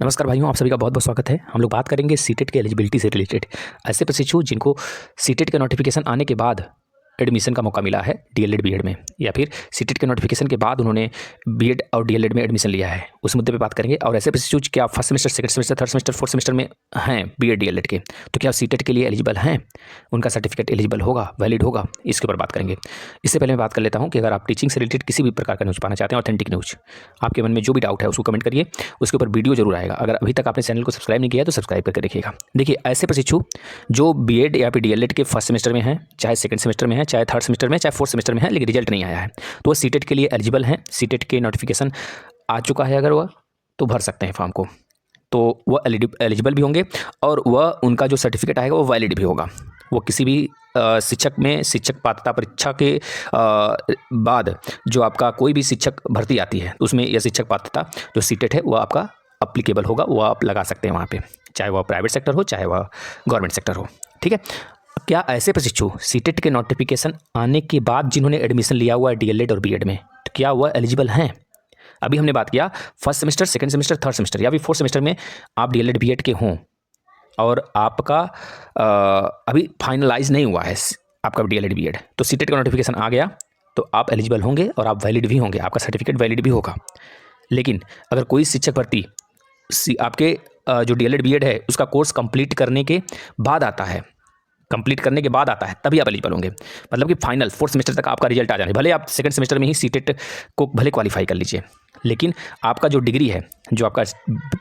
नमस्कार भाइयों, आप सभी का बहुत बहुत स्वागत है। हम लोग बात करेंगे सीटेट के एलिजिबिलिटी से रिलेटेड। ऐसे प्रशिक्षु जिनको सीटेट का नोटिफिकेशन आने के बाद एडमिशन का मौका मिला है डीएलएड बीएड में, या फिर सीटेट के नोटिफिकेशन के बाद उन्होंने बीएड और डीएलएड में एडमिशन लिया है, उस मुद्दे पे बात करेंगे। और ऐसे प्रशिक्षु क्या first semester, second semester, third semester, fourth semester में हैं बीएड डीएलएड के, तो क्या सीटेट के लिए एलिजिबल हैं, उनका सर्टिफिकेट एलिजिबल होगा, वैलिड होगा, इसके ऊपर बात करेंगे। इससे पहले मैं बात कर लेता हूँ कि अगर आप टीचिंग से रिलेटेड किसी भी प्रकार का न्यूज़ पाना चाहते हैं, ऑथेंटिक न्यूज़, आपके मन में जो भी डाउट है उसको कमेंट करिए, उसके ऊपर वीडियो जरूर आएगा। अगर अभी तक आपने चैनल को सब्सक्राइब नहीं किया तो सब्सक्राइब करके देखिएगा। देखिए, ऐसे प्रशिक्षु जो बीएड या फिर डीएलएड के फर्स्ट सेमेस्टर में हैं, चाहे सेकंड सेमेस्टर में है, चाहे थर्ड सेमेस्टर में, चाहे फोर्थ सेमेस्टर में है, लेकिन रिजल्ट नहीं आया है, तो वो सीटेट के लिए एलिजिबल हैं। सीटेट के नोटिफिकेशन आ चुका है, अगर वह तो भर सकते हैं फॉर्म को, तो वह एलिजिबल भी होंगे और वह उनका जो सर्टिफिकेट आएगा वो वैलिड भी होगा। वो किसी भी शिक्षक में शिक्षक पात्रता परीक्षा के बाद जो आपका कोई भी शिक्षक भर्ती आती है, उसमें यह शिक्षक पात्रता जो सीटेट है वह आपका अप्लीकेबल होगा, वो आप लगा सकते हैं वहाँ पे, चाहे वह प्राइवेट सेक्टर हो चाहे वह गवर्नमेंट सेक्टर हो। ठीक है, क्या ऐसे प्रशिक्षु सीटेट के नोटिफिकेशन आने के बाद जिन्होंने एडमिशन लिया हुआ है डीएलएड और बीएड में, तो क्या वह एलिजिबल हैं? अभी हमने बात किया first semester, second semester, third semester या फिर फोर्थ सेमेस्टर में आप डीएलएड बीएड के हों और आपका अभी फाइनलाइज नहीं हुआ है आपका डीएलएड बीएड, तो सीटेट का नोटिफिकेशन आ गया तो आप एलिजिबल होंगे और आप वैलिड भी होंगे, आपका सर्टिफिकेट वैलिड भी होगा। लेकिन अगर कोई शिक्षक भर्ती आपके जो डीएलएड बीएड है उसका कोर्स कंप्लीट करने के बाद आता है, तभी आप एलिजिबल होंगे। मतलब कि फाइनल फोर्थ सेमेस्टर तक आपका रिजल्ट आ जाने, भले आप सेकंड सेमेस्टर में ही सीटेट को भले क्वालिफाई कर लीजिए, लेकिन आपका जो डिग्री है, जो आपका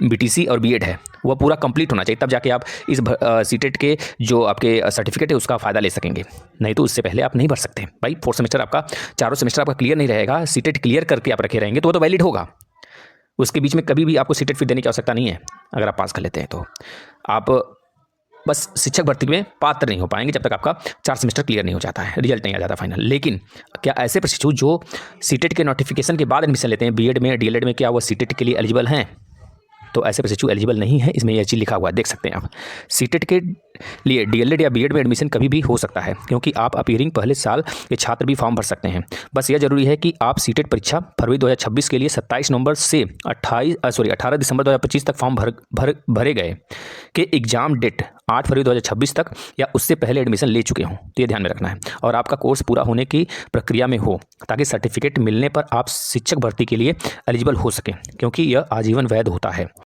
बीटीसी और बीएड है, वह पूरा कंप्लीट होना चाहिए, तब जाके आप इस सीटेट के जो आपके सर्टिफिकेट है उसका फ़ायदा ले सकेंगे। नहीं तो उससे पहले आप नहीं भर सकते भाई। फोर्थ सेमेस्टर आपका, चारों सेमेस्टर आपका क्लियर नहीं रहेगा, सीटेट क्लियर करके आप रखे रहेंगे तो वो तो वैलिड होगा। उसके बीच में कभी भी आपको सीटेट फीस देने की आवश्यकता नहीं है। अगर आप पास कर लेते हैं तो आप बस शिक्षक भर्ती में पात्र नहीं हो पाएंगे जब तक आपका 4 सेमेस्टर क्लियर नहीं हो जाता है, रिजल्ट नहीं आ जाता फाइनल। लेकिन क्या ऐसे प्रशिक्षु जो सीटेट के नोटिफिकेशन के बाद एडमिशन लेते हैं बीएड में, डीएलएड में, क्या वो सीटेट के लिए एलिजिबल हैं? तो ऐसे प्रशिक्षु एलिजिबल नहीं है, इसमें यह चीज़ लिखा हुआ है, देख सकते हैं आप। सीटेट के लिए डीएलएड या बीएड में एडमिशन कभी भी हो सकता है, क्योंकि आप अपीयरिंग पहले साल के छात्र भी फॉर्म भर सकते हैं। बस यह जरूरी है कि आप सीटेट परीक्षा फरवरी 2026 के लिए 27 नवंबर से 18 दिसंबर 2025 तक फॉर्म भरे गए के एग्जाम डेट 8 फरवरी 2026 तक या उससे पहले एडमिशन ले चुके हों, तो ये ध्यान में रखना है। और आपका कोर्स पूरा होने की प्रक्रिया में हो, ताकि सर्टिफिकेट मिलने पर आप शिक्षक भर्ती के लिए एलिजिबल हो सकें, क्योंकि यह आजीवन वैध होता है।